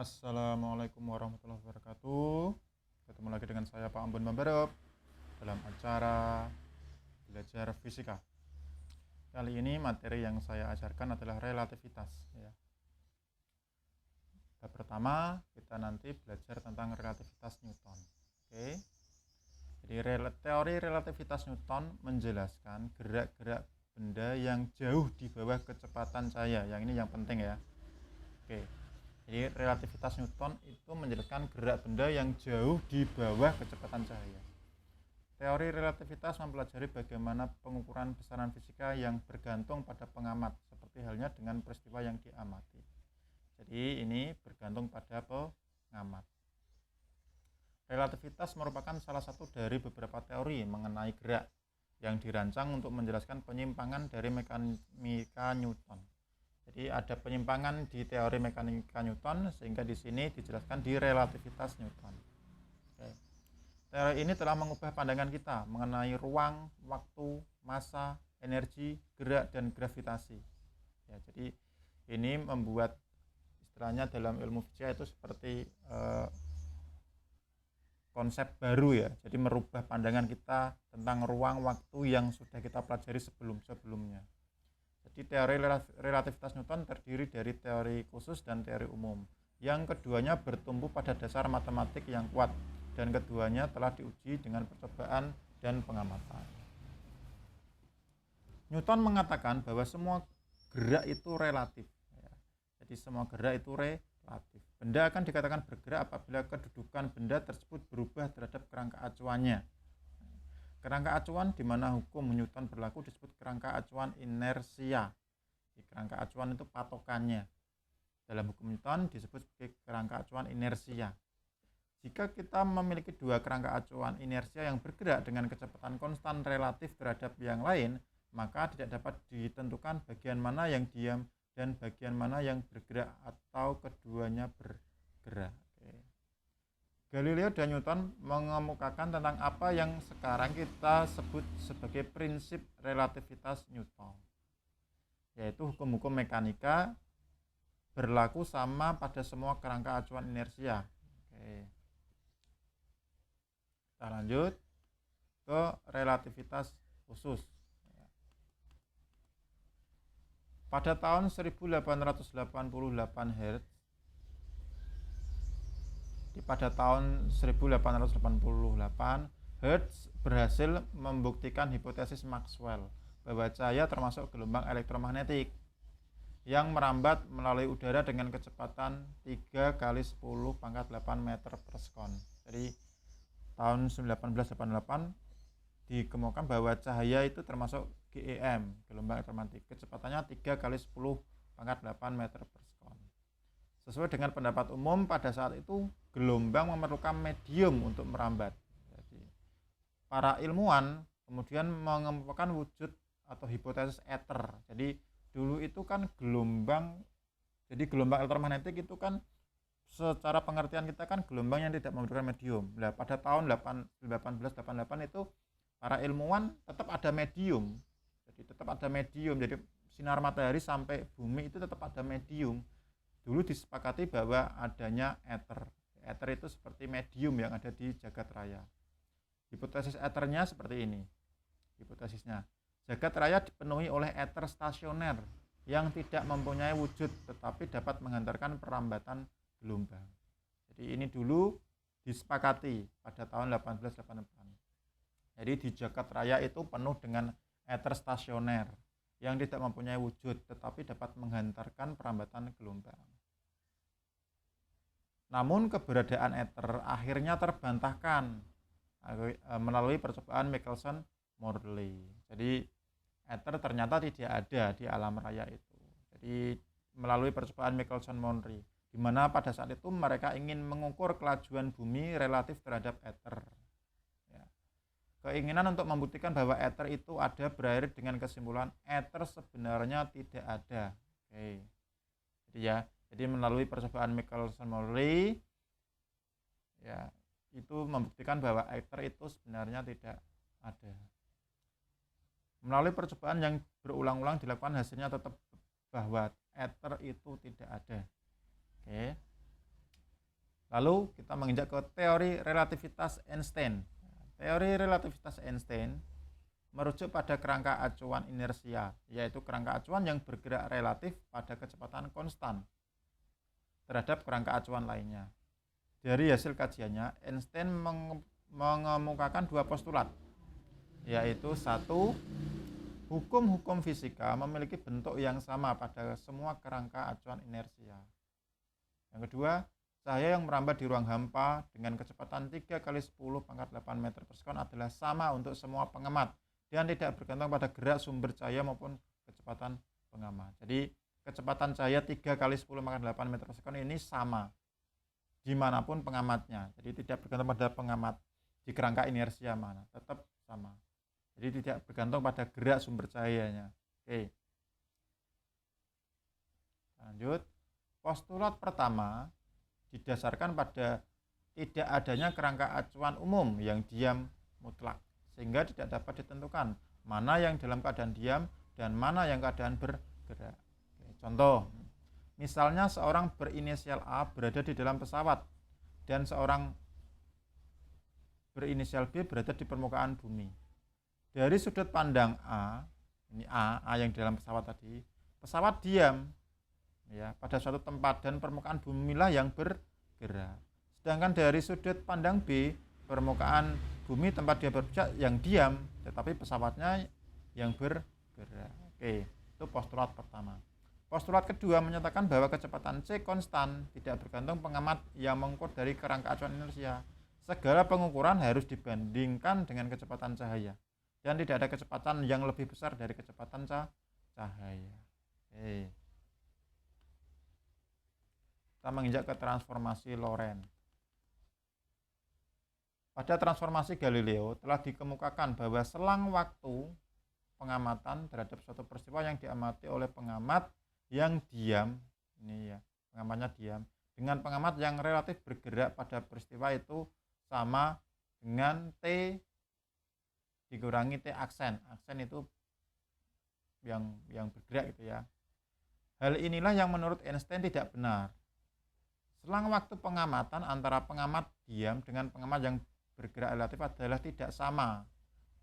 Assalamualaikum warahmatullahi wabarakatuh. Ketemu lagi dengan saya Pak Ambon Mambarep dalam acara belajar fisika. Kali ini materi yang saya ajarkan adalah relativitas ya. Bab pertama kita nanti belajar tentang relativitas Newton. Oke. Jadi teori relativitas Newton menjelaskan gerak-gerak benda yang jauh di bawah kecepatan cahaya. Yang ini yang penting ya. Oke. Jadi relativitas Newton itu menjelaskan gerak benda yang jauh di bawah kecepatan cahaya. Teori relativitas mempelajari bagaimana pengukuran besaran fisika yang bergantung pada pengamat, seperti halnya dengan peristiwa yang diamati. Jadi ini bergantung pada pengamat. Relativitas merupakan salah satu dari beberapa teori mengenai gerak yang dirancang untuk menjelaskan penyimpangan dari mekanika Newton. Jadi ada penyimpangan di teori mekanika Newton sehingga di sini dijelaskan di relativitas Newton. Oke. Teori ini telah mengubah pandangan kita mengenai ruang, waktu, massa, energi, gerak, dan gravitasi. Ya, jadi ini membuat istilahnya dalam ilmu fisika itu seperti konsep baru ya. Jadi merubah pandangan kita tentang ruang, waktu yang sudah kita pelajari sebelumnya. Jadi teori relativitas Newton terdiri dari teori khusus dan teori umum. Yang keduanya bertumbuh pada dasar matematik yang kuat dan keduanya telah diuji dengan percobaan dan pengamatan. Newton mengatakan bahwa semua gerak itu relatif. Jadi semua gerak itu relatif. Benda akan dikatakan bergerak apabila kedudukan benda tersebut berubah terhadap kerangka acuannya. Kerangka acuan di mana hukum Newton berlaku disebut kerangka acuan inersia. Kerangka acuan itu patokannya. Dalam hukum Newton disebut sebagai kerangka acuan inersia. Jika kita memiliki dua kerangka acuan inersia yang bergerak dengan kecepatan konstan relatif terhadap yang lain, maka tidak dapat ditentukan bagian mana yang diam dan bagian mana yang bergerak atau keduanya bergerak. Galileo dan Newton mengemukakan tentang apa yang sekarang kita sebut sebagai prinsip relativitas Newton, yaitu hukum-hukum mekanika berlaku sama pada semua kerangka acuan inersia. Kita lanjut ke relativitas khusus. Pada tahun 1888 Hertz berhasil membuktikan hipotesis Maxwell bahwa cahaya termasuk gelombang elektromagnetik yang merambat melalui udara dengan kecepatan 3 kali 10 pangkat 8 meter per sekon. Jadi tahun 1888 dikemukakan bahwa cahaya itu termasuk GEM, gelombang elektromagnetik, kecepatannya 3 kali 10 pangkat 8 meter per sekon. Sesuai dengan pendapat umum pada saat itu gelombang memerlukan medium untuk merambat. Jadi, para ilmuwan kemudian mengemukakan wujud atau hipotesis ether. Jadi dulu itu kan gelombang elektromagnetik itu kan secara pengertian kita kan gelombang yang tidak memerlukan medium. Nah, pada tahun 1888 itu para ilmuwan tetap ada medium. Jadi sinar matahari sampai bumi itu tetap ada medium. Dulu disepakati bahwa adanya ether. Ether itu seperti medium yang ada di jagat raya. Hipotesis ethernya seperti ini. Hipotesisnya, jagat raya dipenuhi oleh ether stasioner yang tidak mempunyai wujud tetapi dapat menghantarkan perambatan gelombang. Jadi ini dulu disepakati pada tahun 1888. Jadi di jagat raya itu penuh dengan ether stasioner yang tidak mempunyai wujud tetapi dapat menghantarkan perambatan gelombang. Namun keberadaan ether akhirnya terbantahkan melalui percobaan Michelson-Morley. Jadi ether ternyata tidak ada di alam raya itu. Jadi melalui percobaan Michelson-Morley, di mana pada saat itu mereka ingin mengukur kelajuan bumi relatif terhadap ether. Keinginan untuk membuktikan bahwa ether itu ada berakhir dengan kesimpulan ether sebenarnya tidak ada. Jadi melalui percobaan Michelson-Morley itu membuktikan bahwa ether itu sebenarnya tidak ada. Melalui percobaan yang berulang-ulang dilakukan, hasilnya tetap bahwa ether itu tidak ada. Lalu kita menginjak ke teori relativitas Einstein. Teori relativitas Einstein merujuk pada kerangka acuan inersia, yaitu kerangka acuan yang bergerak relatif pada kecepatan konstan terhadap kerangka acuan lainnya. Dari hasil kajiannya, Einstein mengemukakan dua postulat, yaitu satu, hukum-hukum fisika memiliki bentuk yang sama pada semua kerangka acuan inersia. Yang kedua, cahaya yang merambat di ruang hampa dengan kecepatan 3 kali 10 pangkat 8 meter per sekon adalah sama untuk semua pengamat dan tidak bergantung pada gerak sumber cahaya maupun kecepatan pengamat. Jadi kecepatan cahaya 3 kali 10 pangkat 8 meter per sekon ini sama dimanapun pengamatnya. Jadi tidak bergantung pada pengamat di kerangka inersia mana, tetap sama. Jadi tidak bergantung pada gerak sumber cahayanya. Oke. Lanjut. Postulat pertama didasarkan pada tidak adanya kerangka acuan umum yang diam mutlak, sehingga tidak dapat ditentukan mana yang dalam keadaan diam dan mana yang keadaan bergerak. Oke, contoh, misalnya seorang berinisial A berada di dalam pesawat dan seorang berinisial B berada di permukaan bumi. Dari sudut pandang A, ini A yang di dalam pesawat tadi, pesawat diam ya pada suatu tempat dan permukaan bumilah yang bergerak. Sedangkan dari sudut pandang B, permukaan bumi tempat dia berpijak yang diam, tetapi pesawatnya yang bergerak. Oke, itu postulat pertama. Postulat kedua menyatakan bahwa kecepatan c konstan, tidak bergantung pengamat yang mengukur dari kerangka acuan inersia. Segala pengukuran harus dibandingkan dengan kecepatan cahaya dan tidak ada kecepatan yang lebih besar dari kecepatan cahaya. Oke. Kita menginjak ke transformasi Lorentz. Pada transformasi Galileo telah dikemukakan bahwa selang waktu pengamatan terhadap suatu peristiwa yang diamati oleh pengamat yang diam, ini ya, pengamatnya diam, dengan pengamat yang relatif bergerak pada peristiwa itu sama dengan T dikurangi T aksen. Aksen itu yang bergerak gitu ya. Hal inilah yang menurut Einstein tidak benar. Selang waktu pengamatan antara pengamat diam dengan pengamat yang bergerak relatif adalah tidak sama.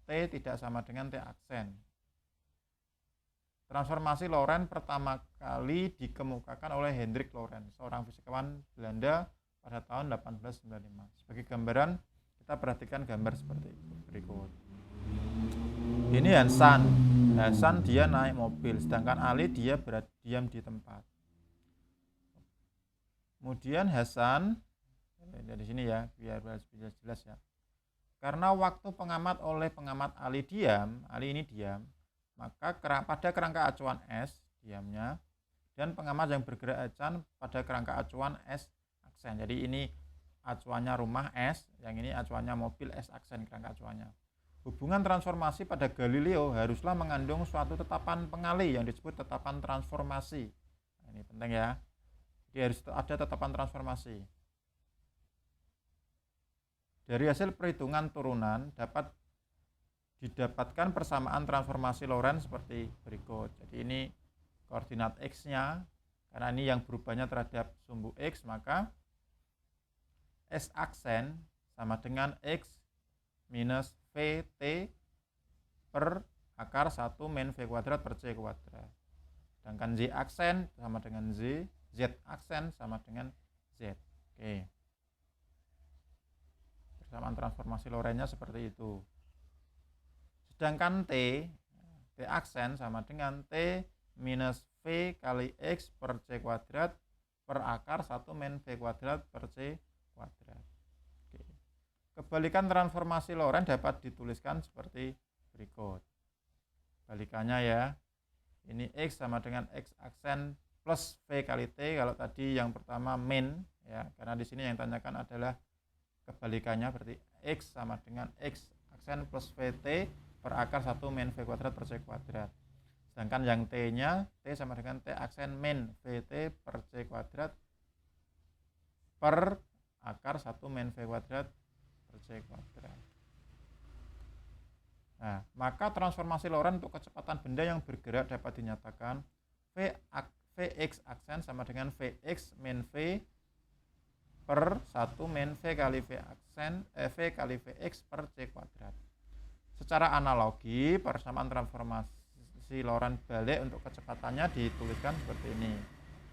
T tidak sama dengan T aksen. Transformasi Lorentz pertama kali dikemukakan oleh Hendrik Lorentz, seorang fisikawan Belanda pada tahun 1895. Sebagai gambaran, kita perhatikan gambar seperti berikut. Ini Hasan. Hasan dia naik mobil, sedangkan Ali dia diam di tempat. Kemudian Hasan, dari sini ya, biar jelas ya. Karena waktu pengamat oleh pengamat Ali diam, Ali ini diam, maka pada kerangka acuan S diamnya dan pengamat yang bergerak acuan pada kerangka acuan S aksen. Jadi ini acuannya rumah S, yang ini acuannya mobil S aksen kerangka acuannya. Hubungan transformasi pada Galileo haruslah mengandung suatu tetapan pengali yang disebut tetapan transformasi. Nah, ini penting ya. Jadi harus ada tetapan transformasi. Dari hasil perhitungan turunan dapat didapatkan persamaan transformasi Lorentz seperti berikut. Jadi ini koordinat X-nya, karena ini yang berubahnya terhadap sumbu X, maka S aksen sama dengan X minus VT per akar 1 min V kuadrat per C kuadrat. Sedangkan Z aksen sama dengan Z, Z aksen sama dengan Z. Oke. Persamaan transformasi Lorentz-nya seperti itu. Sedangkan T aksen sama dengan T minus V kali X per C kuadrat per akar 1 min V kuadrat per C kuadrat. Oke. Kebalikan transformasi Lorentz dapat dituliskan seperti berikut. Balikannya ya. Ini X sama dengan X aksen plus V kali T. Kalau tadi yang pertama min ya, karena di sini yang ditanyakan adalah kebalikannya, berarti X sama dengan X aksen plus VT per akar 1 min V kuadrat per C kuadrat. Sedangkan yang T-nya, T sama dengan T aksen min VT per C kuadrat per akar 1 min V kuadrat per C kuadrat. Nah, maka transformasi Lorentz untuk kecepatan benda yang bergerak dapat dinyatakan Vx aksen sama dengan Vx min V per 1 min V kali V aksen V kali Vx per C kuadrat. Secara analogi, persamaan transformasi Lorentz balik untuk kecepatannya dituliskan seperti ini.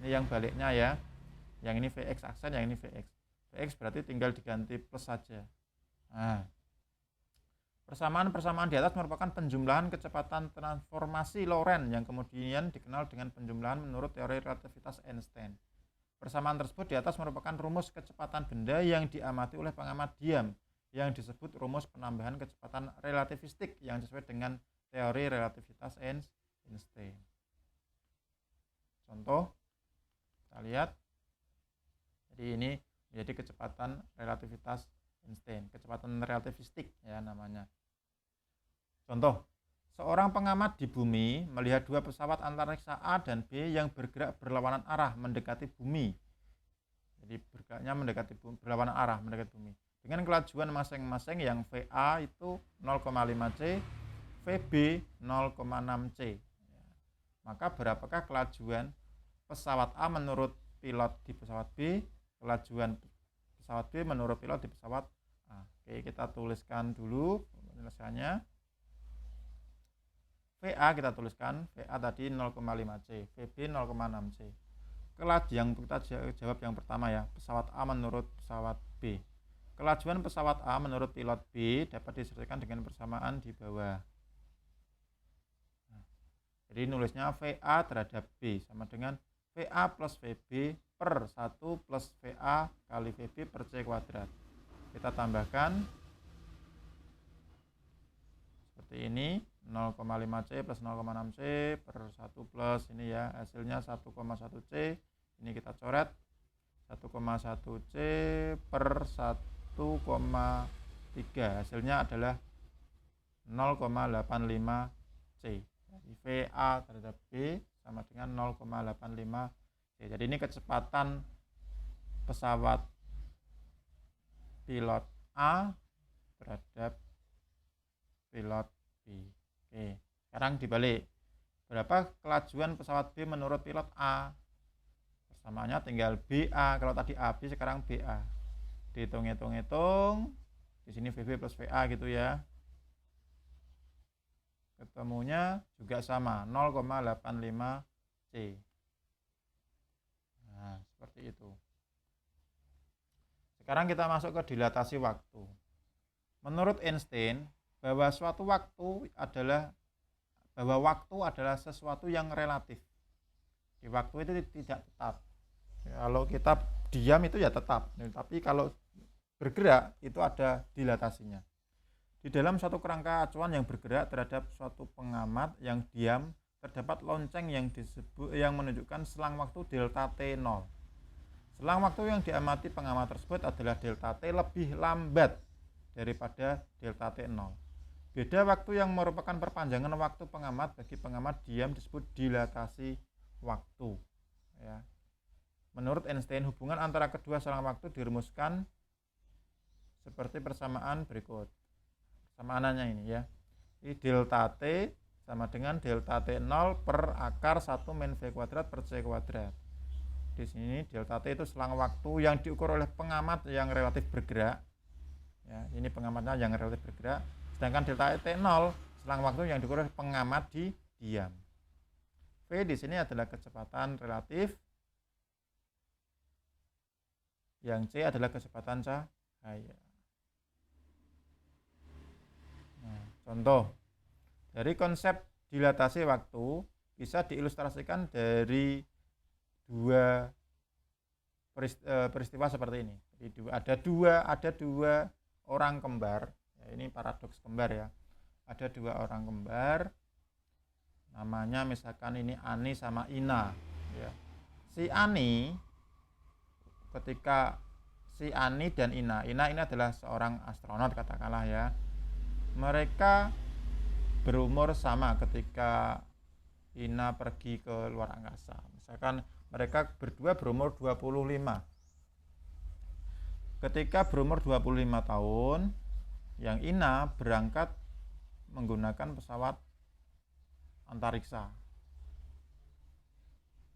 Ini yang baliknya ya. Yang ini Vx aksen, yang ini Vx. Vx berarti tinggal diganti plus saja. Nah, persamaan-persamaan di atas merupakan penjumlahan kecepatan transformasi Lorentz yang kemudian dikenal dengan penjumlahan menurut teori relativitas Einstein. Persamaan tersebut di atas merupakan rumus kecepatan benda yang diamati oleh pengamat diam yang disebut rumus penambahan kecepatan relativistik yang sesuai dengan teori relativitas Einstein. Contoh, kita lihat. Jadi ini menjadi kecepatan relativitas Einstein, kecepatan relativistik ya namanya. Contoh, seorang pengamat di bumi melihat dua pesawat antariksa A dan B yang bergerak berlawanan arah mendekati bumi. Jadi bergeraknya mendekati bumi, berlawanan arah mendekati bumi. Dengan kelajuan masing-masing yang VA itu 0,5 C, VB 0,6 C. Maka berapakah kelajuan pesawat A menurut pilot di pesawat B, kelajuan pesawat B menurut pilot di pesawat A. Oke, kita tuliskan dulu penyelesaiannya. VA kita tuliskan, VA tadi 0,5 C, VB 0,6 C. Yang kita jawab yang pertama ya, pesawat A menurut pesawat B. Kelajuan pesawat A menurut pilot B dapat disesuaikan dengan persamaan di bawah. Nah, jadi nulisnya VA terhadap B sama dengan VA plus VB per 1 plus VA kali VB per C kuadrat. Kita tambahkan seperti ini, 0,5 C plus 0,6 C per 1 plus ini ya, hasilnya 1,1 C. Ini kita coret 1,1 C per 1,3, hasilnya adalah 0,85 C. Jadi VA terhadap B sama dengan 0,85 C. Jadi ini kecepatan pesawat pilot A terhadap pilot B. Oke, sekarang dibalik. Berapa kelajuan pesawat B menurut pilot A? Persamaannya tinggal BA. Kalau tadi AB, sekarang BA. Dihitung-hitung. Di sini VB plus VA gitu ya. Ketemunya juga sama, 0,85 C. Nah, seperti itu. Sekarang kita masuk ke dilatasi waktu. Menurut Einstein, bahwa waktu adalah sesuatu yang relatif. Di waktu itu tidak tetap. Kalau kita diam itu ya tetap, tapi kalau bergerak itu ada dilatasinya. Di dalam suatu kerangka acuan yang bergerak terhadap suatu pengamat yang diam, terdapat lonceng yang menunjukkan selang waktu delta T0. Selang waktu yang diamati pengamat tersebut adalah delta T lebih lambat daripada delta T0. Beda waktu yang merupakan perpanjangan waktu pengamat bagi pengamat diam disebut dilatasi waktu. Ya. Menurut Einstein, hubungan antara kedua selang waktu dirumuskan seperti persamaan berikut. Persamaannya ini ya. Ini delta T sama dengan delta T0 per akar 1 min V kuadrat per C kuadrat. Di sini delta T itu selang waktu yang diukur oleh pengamat yang relatif bergerak. Ya, ini pengamatnya yang relatif bergerak. Sedangkan delta T0 selang waktu yang diukur oleh pengamat di diam. V di sini adalah kecepatan relatif. Yang C adalah kecepatan cahaya. Nah, contoh dari konsep dilatasi waktu bisa diilustrasikan dari dua peristiwa seperti ini. Jadi ada dua orang kembar. Ya, ini paradoks kembar ya. Ada dua orang kembar. Namanya misalkan ini Ani sama Ina. Ya. Si Ani ketika si Ani dan Ina ini adalah seorang astronot katakanlah ya. Mereka berumur sama ketika Ina pergi ke luar angkasa. Misalkan mereka berdua berumur 25. Ketika berumur 25 tahun, yang Ina berangkat menggunakan pesawat antariksa.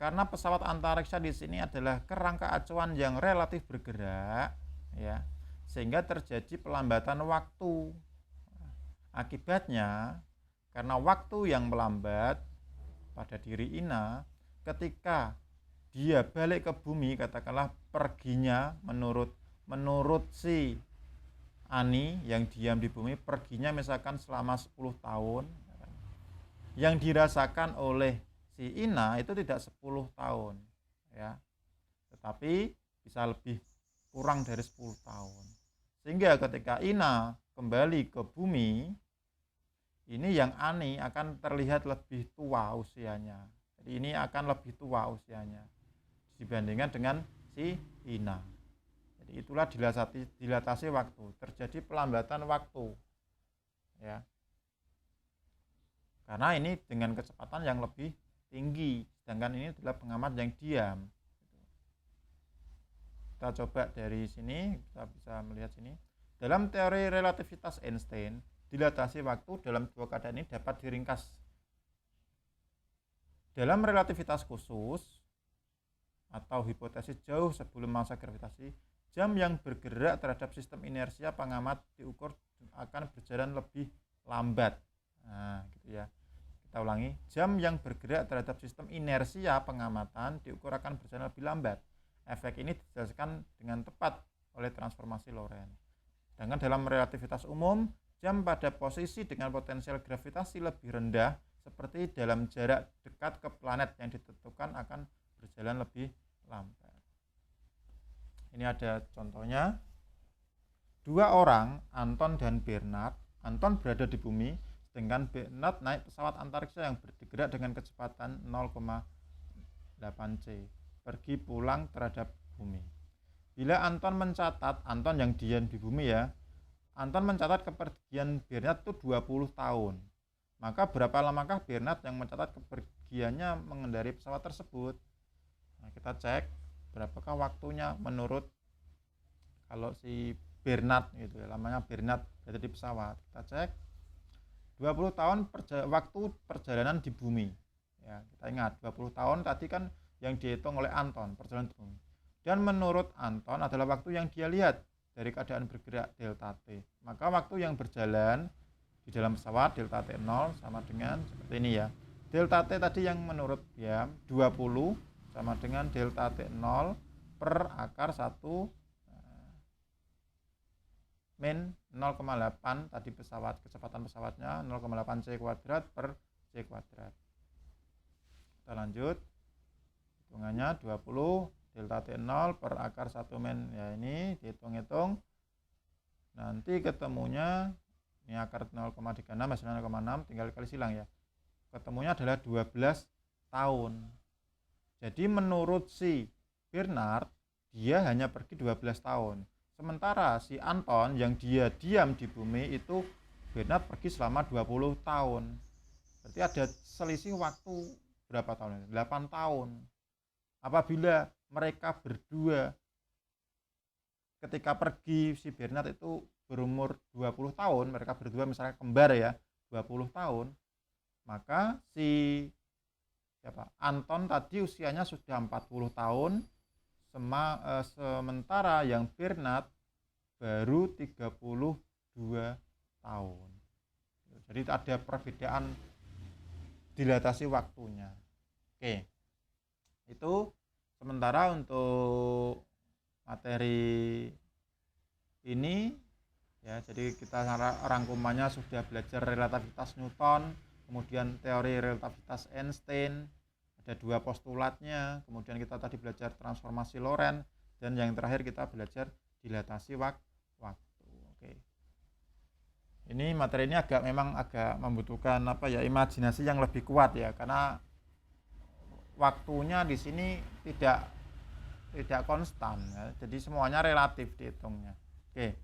karena pesawat antariksa di sini adalah kerangka acuan yang relatif bergerak, ya, sehingga terjadi pelambatan waktu. Akibatnya, karena waktu yang melambat pada diri Ina, ketika dia balik ke bumi, katakanlah perginya menurut si Ani yang diam di bumi, perginya misalkan selama 10 tahun, yang dirasakan oleh si Ina itu tidak 10 tahun, ya, tetapi bisa lebih kurang dari 10 tahun. Sehingga ketika Ina kembali ke bumi, ini yang Ani akan terlihat lebih tua usianya. Jadi ini akan lebih tua usianya dibandingkan dengan si Ina. Jadi itulah dilatasi waktu, terjadi pelambatan waktu, ya. Karena ini dengan kecepatan yang lebih tinggi, sedangkan ini adalah pengamat yang diam. Kita coba dari sini, kita bisa melihat sini. Dalam teori relativitas Einstein, dilatasi waktu dalam dua keadaan ini dapat diringkas. Dalam relativitas khusus atau hipotesis jauh sebelum masa gravitasi, jam yang bergerak terhadap sistem inersia pengamat diukur akan berjalan lebih lambat. Nah, gitu ya. Kita ulangi, jam yang bergerak terhadap sistem inersia pengamatan diukur akan berjalan lebih lambat. Efek ini dijelaskan dengan tepat oleh transformasi Lorentz. Sedangkan dalam relativitas umum, jam pada posisi dengan potensial gravitasi lebih rendah seperti dalam jarak dekat ke planet yang ditentukan akan berjalan lebih lambat. Ini ada contohnya. Dua orang, Anton dan Bernard. Anton berada di bumi, sedangkan Bernard naik pesawat antariksa yang bergerak dengan kecepatan 0,8 c. Pergi pulang terhadap bumi. Bila Anton mencatat, Anton yang diam di bumi ya, Anton mencatat kepergian Bernard itu 20 tahun. Maka berapa lamakah Bernard yang mencatat kepergiannya mengendarai pesawat tersebut? Nah, kita cek berapakah waktunya menurut kalau si Bernard gitu ya, lamanya Bernard berada di pesawat. Kita cek 20 tahun waktu perjalanan di bumi. Ya, kita ingat 20 tahun tadi kan yang dihitung oleh Anton perjalanan di bumi. Dan menurut Anton adalah waktu yang dia lihat dari keadaan bergerak delta T. Maka waktu yang berjalan di dalam pesawat delta T0 sama dengan seperti ini ya. Delta T tadi yang menurut dia 20 sama dengan delta T0 per akar 1 min 0,8 tadi kecepatan pesawatnya 0,8 c kuadrat per c kuadrat. Kita lanjut. Hitungannya 20 delta T0 per akar 1 min, ya ini dihitung-hitung nanti ketemunya ini akar 0,36 hasilnya 0,6, tinggal kali silang ya, ketemunya adalah 12 tahun. Jadi menurut si Bernard dia hanya pergi 12 tahun, sementara si Anton yang dia diam di bumi itu Bernard pergi selama 20 tahun. Berarti ada selisih waktu berapa tahun? 8 tahun. Apabila mereka berdua ketika pergi si Bernard itu berumur 20 tahun, mereka berdua misalnya kembar ya, 20 tahun, maka si Anton tadi usianya sudah 40 tahun, sementara yang Bernard baru 32 tahun. Jadi ada perbedaan dilatasi waktunya. Oke. Itu sementara untuk materi ini ya, jadi kita rangkumannya sudah belajar relativitas Newton, kemudian teori relativitas Einstein, ada 2 postulatnya, kemudian kita tadi belajar transformasi Lorentz, dan yang terakhir kita belajar dilatasi waktu. Oke. Ini materi ini memang agak membutuhkan imajinasi yang lebih kuat ya, karena waktunya di sini tidak konstan ya, jadi semuanya relatif dihitungnya. Oke.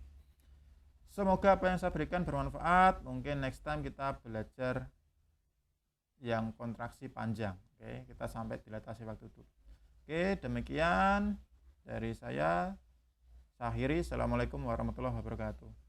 Semoga apa yang saya berikan bermanfaat. Mungkin next time kita belajar yang kontraksi panjang. Oke, kita sampai dilatasi waktu itu. Oke, demikian dari saya. Assalamualaikum warahmatullahi wabarakatuh.